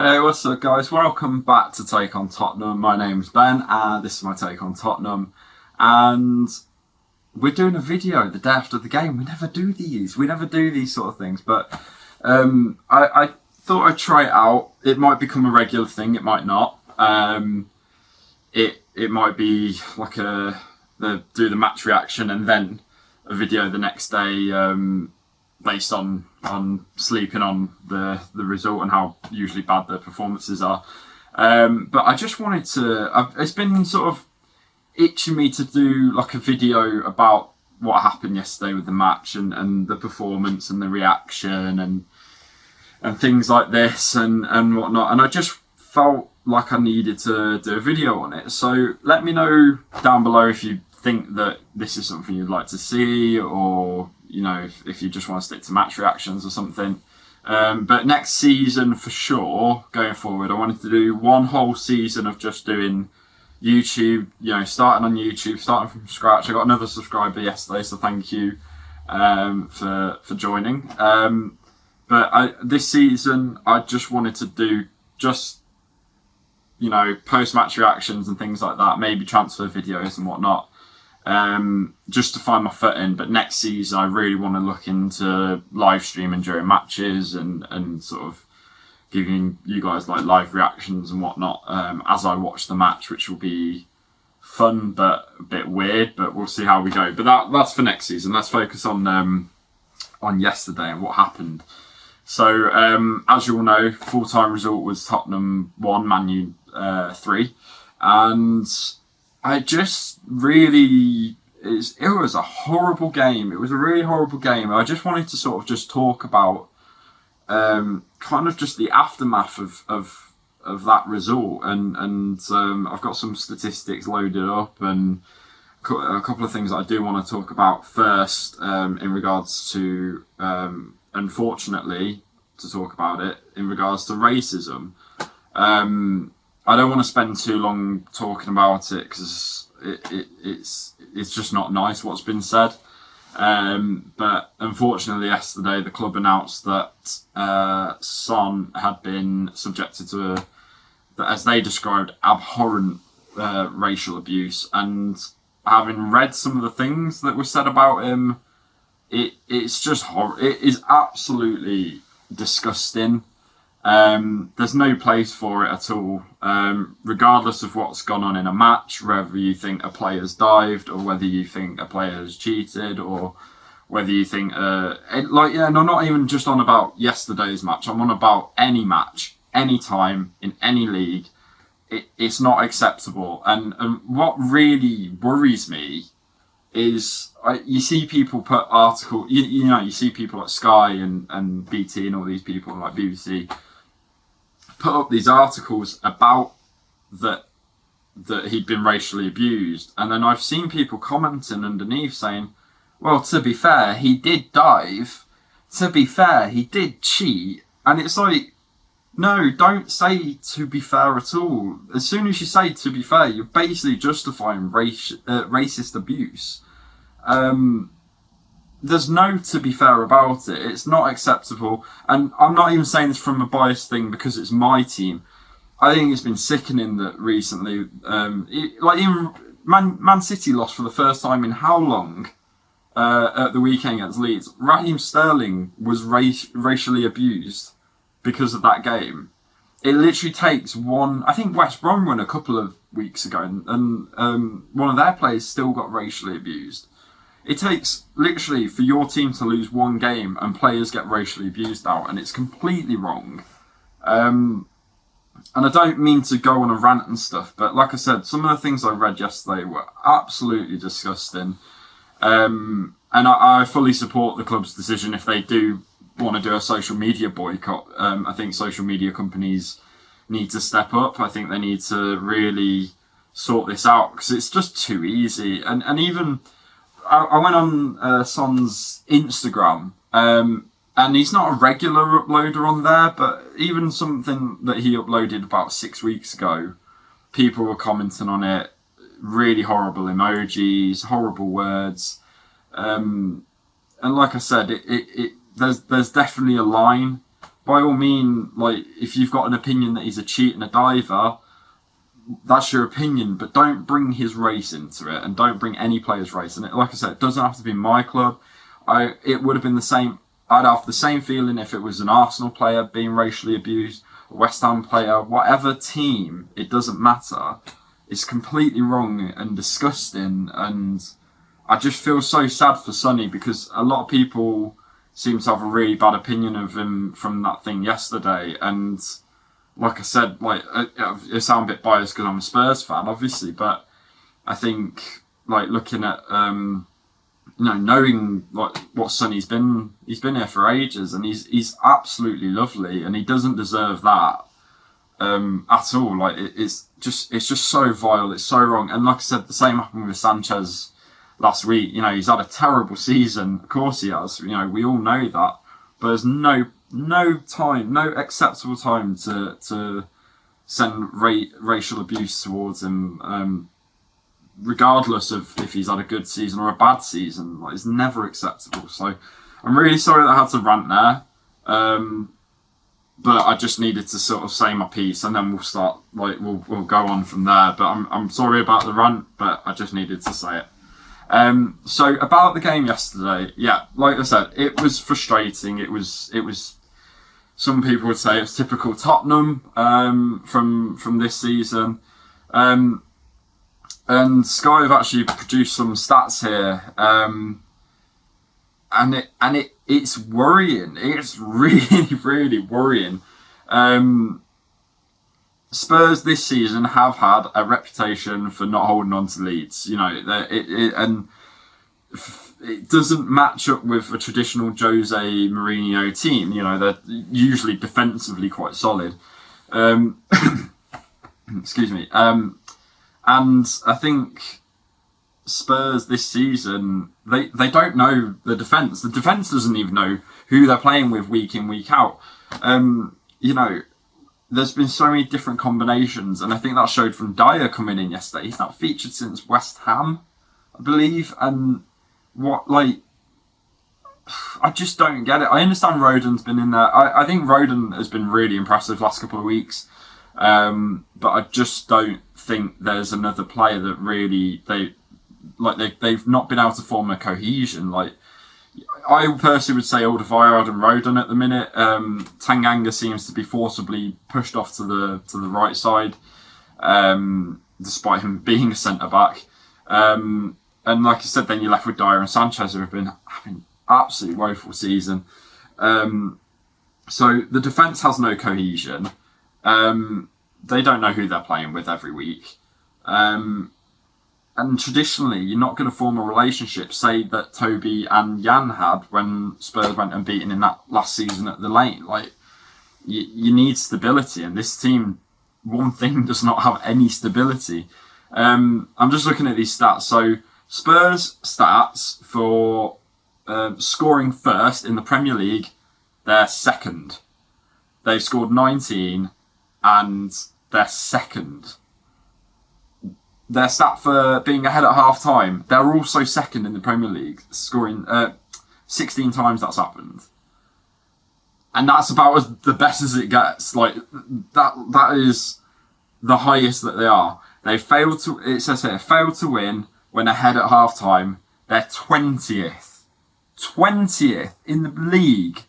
Hey, what's up, guys? Welcome back to Take on Tottenham. My name's Ben, and this is my Take on Tottenham. And we're doing a video the day after the game. We never do these. We never do these sort of things. But I thought I'd try it out. It might become a regular thing. It might not. It might be like do the match reaction and then a video the next day. Based on sleeping on the result and how usually bad the performances are. But I just wanted to... it's been sort of itching me to do like a video about what happened yesterday with the match and the performance and the reaction and things like this and whatnot. And I just felt like I needed to do a video on it. So let me know down below if you think that this is something you'd like to see, or if you just want to stick to match reactions or something. But next season for sure, going forward, I wanted to do one whole season of just doing YouTube, starting on YouTube, starting from scratch. I got another subscriber yesterday, so thank you for joining. But this season, I just wanted to do post-match reactions and things like that, maybe transfer videos and whatnot. Just to find my footing. But next season I really want to look into live streaming during matches and sort of giving you guys like live reactions and whatnot as I watch the match, which will be fun but a bit weird, but we'll see how we go. But that's for next season. Let's focus on yesterday and what happened. So as you all know, full-time result was Tottenham 1, Man U 3, and I just really... It was a horrible game. It was a really horrible game. I just wanted to sort of just talk about kind of just the aftermath of that result. And I've got some statistics loaded up and a couple of things that I do want to talk about first in regards to, unfortunately, to talk about it, in regards to racism. I don't want to spend too long talking about it because it's just not nice what's been said. But unfortunately, yesterday the club announced that Son had been subjected to as they described, abhorrent racial abuse. And having read some of the things that were said about him, it's just it is absolutely disgusting. There's no place for it at all, regardless of what's gone on in a match, whether you think a player's dived or whether you think a player has cheated or whether you think and I'm not even just on about yesterday's match, I'm on about any match, any time, in any league. It's not acceptable. And what really worries me is you see people put articles, you see people like Sky and BT and all these people like BBC put up these articles about that he'd been racially abused, and then I've seen people commenting underneath saying, well, to be fair, he did dive, to be fair, he did cheat. And it's like, no, don't say to be fair at all. As soon as you say to be fair, you're basically justifying racist abuse. There's no to be fair about it. It's not acceptable. And I'm not even saying this from a biased thing because it's my team. I think it's been sickening that recently, even Man City lost for the first time in how long at the weekend against Leeds. Raheem Sterling was racially abused because of that game. It literally takes one... I think West Brom won a couple of weeks ago and one of their players still got racially abused. It takes literally for your team to lose one game and players get racially abused out, and it's completely wrong. And I don't mean to go on a rant and stuff, but like I said, some of the things I read yesterday were absolutely disgusting. And I fully support the club's decision if they do want to do a social media boycott. I think social media companies need to step up. I think they need to really sort this out because it's just too easy. And even... I went on Son's Instagram, and he's not a regular uploader on there, but even something that he uploaded about 6 weeks ago, people were commenting on it, really horrible emojis, horrible words, and like I said, there's definitely a line by all means, like, if you've got an opinion that he's a cheat and a diver, that's your opinion, but don't bring his race into it, and don't bring any player's race. And like I said, it doesn't have to be my club. It would have been the same. I'd have the same feeling if it was an Arsenal player being racially abused, a West Ham player, whatever team. It doesn't matter. It's completely wrong and disgusting, and I just feel so sad for Sonny, because a lot of people seem to have a really bad opinion of him from that thing yesterday. And like I said, like, I sound a bit biased because I'm a Spurs fan, obviously, but I think, like, looking at, knowing like what Sonny's been, he's been here for ages, and he's absolutely lovely, and he doesn't deserve that at all. Like, it's just so vile, it's so wrong. And like I said, the same happened with Sanchez last week. He's had a terrible season. Of course he has. We all know that. But there's no acceptable time to send racial abuse towards him, regardless of if he's had a good season or a bad season. Like, it's never acceptable. So I'm really sorry that I had to rant there. But I just needed to sort of say my piece, and then we'll start, like, we'll go on from there. But I'm sorry about the rant, but I just needed to say it. So about the game yesterday, yeah, like I said, it was frustrating. It was. Some people would say it's typical Tottenham from this season, and Sky have actually produced some stats here, and it's worrying. It's really, really worrying. Spurs this season have had a reputation for not holding on to leads. And it doesn't match up with a traditional Jose Mourinho team. They're usually defensively quite solid. Excuse me. And I think Spurs this season, they don't know the defence. The defence doesn't even know who they're playing with week in, week out. There's been so many different combinations, and I think that showed from Dyer coming in yesterday. He's not featured since West Ham, I believe. And I just don't get it. I understand Rodon's been in there. I think Rodon has been really impressive last couple of weeks. But I just don't think there's another player that really they've not been able to form a cohesion. Like, I personally would say Alderweireld and Rodon at the minute. Tanganga seems to be forcibly pushed off to the right side, despite him being a centre back. And like I said, then you're left with Dyer and Sanchez, who have been having absolutely woeful season. So the defence has no cohesion. They don't know who they're playing with every week. And traditionally, you're not going to form a relationship, say, that Toby and Jan had when Spurs went unbeaten in that last season at the Lane. Like, you need stability, and this team, one thing, does not have any stability. I'm just looking at these stats. So Spurs stats for scoring first in the Premier League, they're second. They've scored 19, and they're second. Their stat for being ahead at half time, they're also second in the Premier League, scoring 16 times that's happened. And that's about the best as it gets. Like, that is the highest that they are. They failed to, it says here, failed to win when ahead at half time. They're 20th. 20th in the league.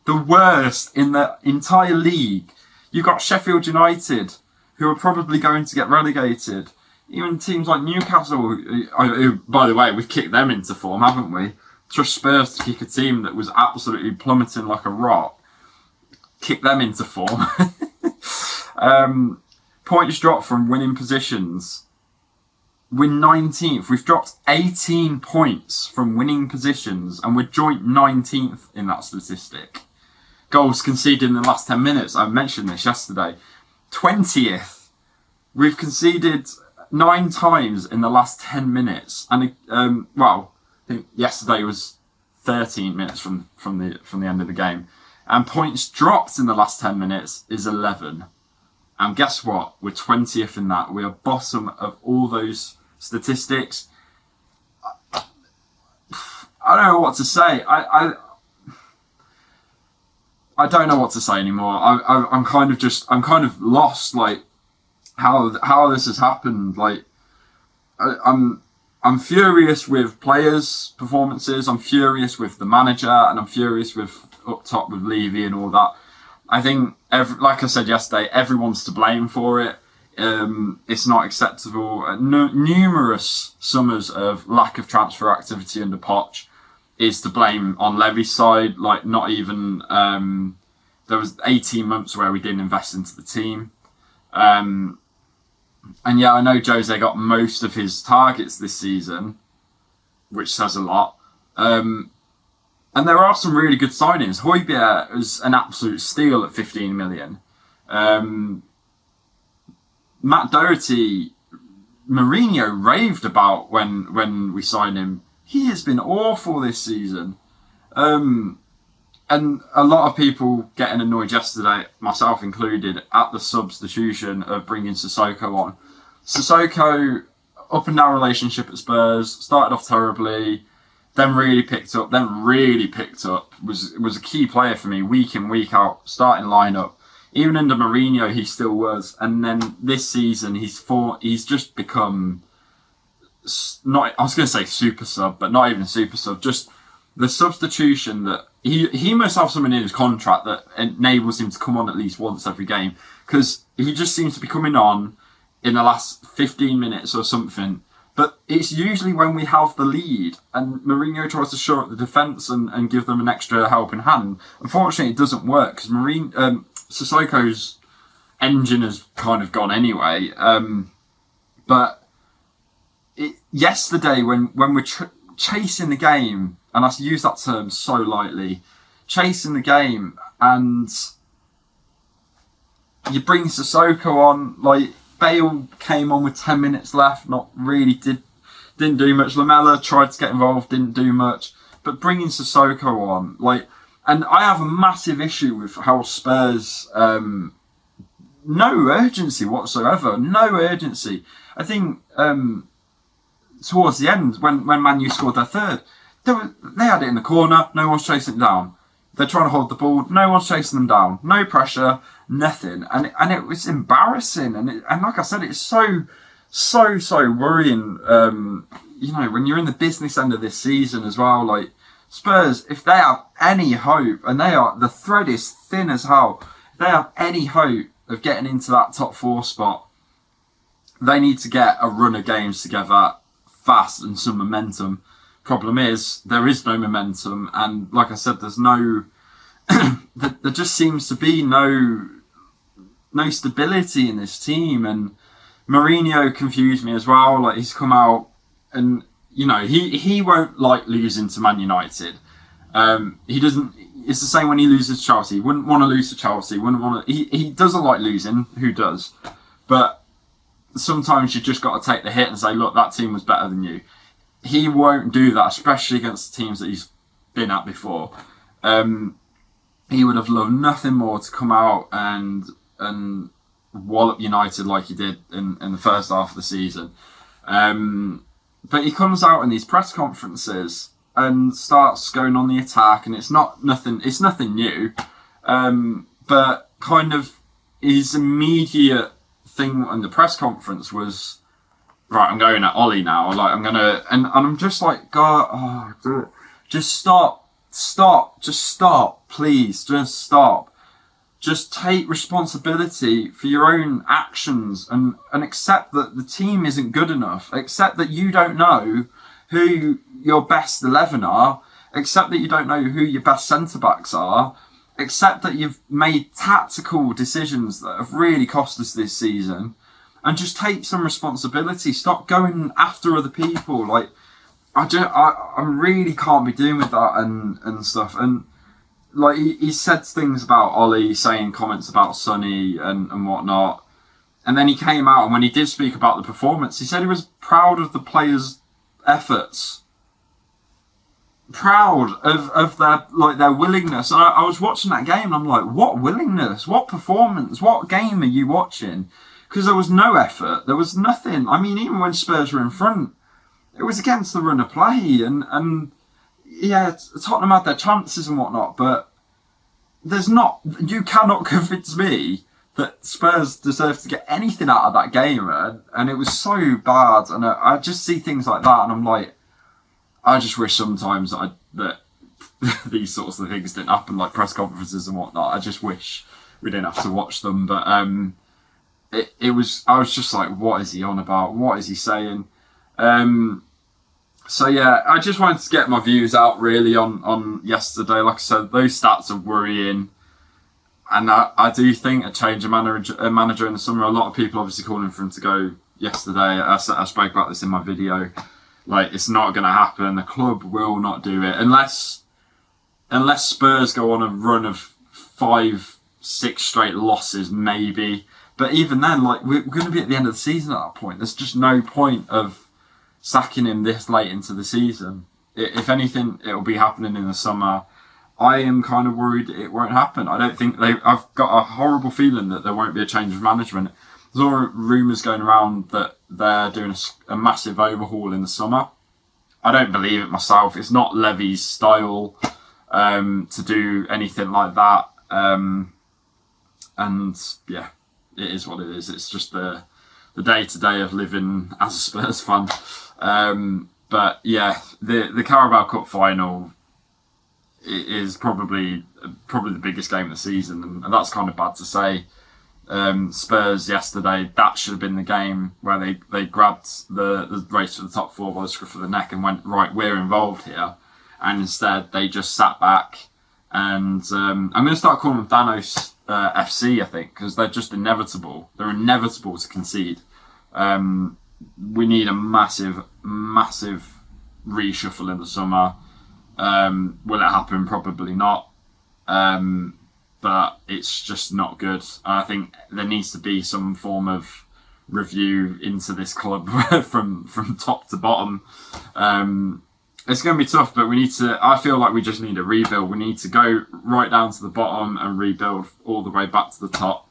The worst in the entire league. You've got Sheffield United, who are probably going to get relegated. Even teams like Newcastle, who, by the way, we've kicked them into form, haven't we? Trust Spurs to kick a team that was absolutely plummeting like a rock. Kick them into form. Points dropped from winning positions. We're 19th. We've dropped 18 points from winning positions, and we're joint 19th in that statistic. Goals conceded in the last 10 minutes. I mentioned this yesterday. 20th. We've conceded 9 times in the last 10 minutes. And, I think yesterday was 13 minutes from the end of the game. And points dropped in the last 10 minutes is 11. And guess what? We're 20th in that. We are bottom of all those statistics. I don't know what to say. I don't know what to say anymore. I'm kind of lost. Like how this has happened. Like I'm furious with players' performances. I'm furious with the manager, and I'm furious with up top with Levy and all that. I think, like I said yesterday, everyone's to blame for it. It's not acceptable. Numerous summers of lack of transfer activity under Poch is to blame on Levy's side. Like, not even there was 18 months where we didn't invest into the team. And yeah, I know Jose got most of his targets this season, which says a lot. And there are some really good signings. Højbjerg was an absolute steal at 15 million. Matt Doherty, Mourinho raved about when we signed him. He has been awful this season. And a lot of people getting annoyed yesterday, myself included, at the substitution of bringing Sissoko on. Sissoko, up and down relationship at Spurs, started off terribly, then really picked up, was a key player for me, week in, week out, starting lineup. Even under Mourinho, he still was. And then this season, he's just become, not, I was going to say super sub, but not even super sub, just the substitution that he must have something in his contract that enables him to come on at least once every game, because he just seems to be coming on in the last 15 minutes or something. But it's usually when we have the lead and Mourinho tries to shore up the defence and give them an extra helping hand. Unfortunately, it doesn't work because Sissoko's engine has kind of gone anyway. But yesterday, when we're chasing the game, and I use that term so lightly, chasing the game, and you bring Sissoko on, like, Bale came on with 10 minutes left, didn't do much. Lamela tried to get involved, didn't do much. But bringing Sissoko on, like, and I have a massive issue with how Spurs, no urgency whatsoever, no urgency. I think towards the end, when Man U scored their third, they had it in the corner, no one's chasing it down. They're trying to hold the ball, no one's chasing them down, no pressure, nothing, and it was embarrassing, and like I said, it's so worrying. When you're in the business end of this season as well, like Spurs, if they have any hope, and the thread is thin as hell, if they have any hope of getting into that top 4 spot, they need to get a run of games together fast and some momentum. Problem is, there is no momentum, and like I said, there's no there just seems to be no stability in this team, and Mourinho confused me as well. Like, he's come out and he won't like losing to Man United. He doesn't. It's the same when he loses to Chelsea. He wouldn't want to lose to Chelsea. He doesn't like losing. Who does? But sometimes you just got to take the hit and say, look, that team was better than you. He won't do that, especially against the teams that he's been at before. He would have loved nothing more to come out and wallop United like he did in the first half of the season. But he comes out in these press conferences and starts going on the attack, and it's nothing new. But kind of his immediate thing in the press conference was, right, I'm going at Ollie now. Like, I'm gonna, and I'm just like, God, just stop, please, just stop. Just take responsibility for your own actions and accept that the team isn't good enough. Accept that you don't know who your best 11 are. Accept that you don't know who your best centre-backs are. Accept that you've made tactical decisions that have really cost us this season. And just take some responsibility. Stop going after other people. Like, I really can't be doing with that and stuff. And like, he said things about Ollie, saying comments about Sonny and whatnot. And then he came out, and when he did speak about the performance, he said he was proud of the players' efforts. Proud of their willingness. And I was watching that game, and I'm like, what willingness? What performance? What game are you watching? Because there was no effort. There was nothing. I mean, even when Spurs were in front, it was against the run of play. And yeah, Tottenham had their chances and whatnot, but you cannot convince me that Spurs deserve to get anything out of that game, man. And it was so bad. And I just see things like that, and I'm like, I just wish sometimes that these sorts of things didn't happen, like press conferences and whatnot. I just wish we didn't have to watch them. But I was just like, what is he on about? What is he saying? So yeah, I just wanted to get my views out really on yesterday. Like I said, those stats are worrying. And I do think a change of manager in the summer. A lot of people obviously calling for him to go yesterday. I spoke about this in my video. Like, it's not going to happen. The club will not do it unless Spurs go on a run of 5-6 straight losses, maybe. But even then, like, we're going to be at the end of the season at that point. There's just no point of sacking him this late into the season. If anything, it'll be happening in the summer. I am kind of worried it won't happen. I don't think I've got a horrible feeling that there won't be a change of management. There's all rumours going around that they're doing a massive overhaul in the summer. I don't believe it myself. It's not Levy's style to do anything like that. And yeah, it is what it is. It's just the day-to-day of living as a Spurs fan. But yeah, the Carabao Cup final is probably the biggest game of the season, and that's kind of bad to say. Spurs yesterday, that should have been the game where they grabbed the race for the top four by the scruff of the neck and went, right, we're involved here. And instead they just sat back, and I'm going to start calling them Thanos FC, I think, because they're just inevitable. They're inevitable to concede. We need a massive reshuffle in the summer. Will it happen? Probably not. But it's just not good. I think there needs to be some form of review into this club from top to bottom. It's going to be tough, but I feel like we just need a rebuild. We need to go right down to the bottom and rebuild all the way back to the top.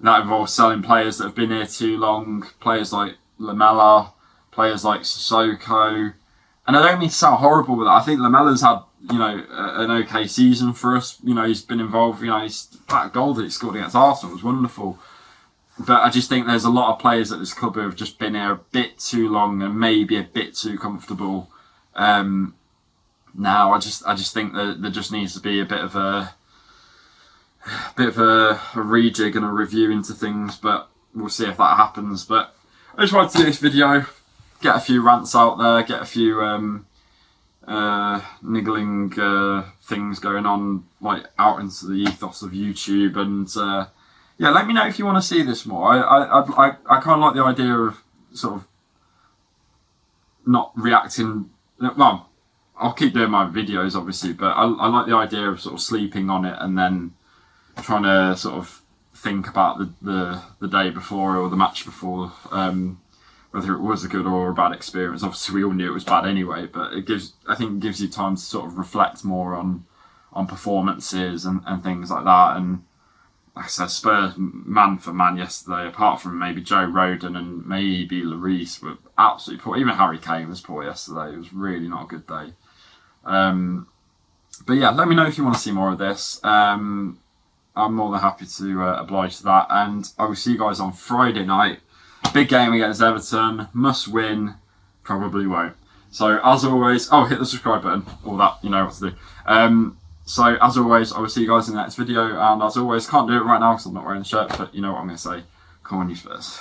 That involves selling players that have been here too long, players like Lamela, players like Sissoko. And I don't mean to sound horrible with that. I think Lamella's had, an okay season for us. He's been involved. That goal that he scored against Arsenal was wonderful. But I just think there's a lot of players at this club who have just been here a bit too long and maybe a bit too comfortable. Now I just think that there just needs to be a bit of a rejig and a review into things. But we'll see if that happens. But I just wanted to do this video. Get a few rants out there, get a few niggling things going on, like out into the ethos of YouTube, and yeah, let me know if you want to see this more. I kind of like the idea of sort of not reacting. Well, I'll keep doing my videos obviously, but I like the idea of sort of sleeping on it and then trying to sort of think about the day before or the match before. Whether it was a good or a bad experience. Obviously, we all knew it was bad anyway, but I think it gives you time to sort of reflect more on performances and things like that. And like I said, Spurs man for man yesterday, apart from maybe Joe Rodon and maybe Lloris, were absolutely poor. Even Harry Kane was poor yesterday. It was really not a good day. But yeah, let me know if you want to see more of this. I'm more than happy to oblige to that, and I will see you guys on Friday night. Big game against Everton, must win, probably won't. So as always, hit the subscribe button, all that, you know what to do. So as always, I will see you guys in the next video, and as always, can't do it right now because I'm not wearing the shirt, but you know what I'm going to say. Come on, you Spurs.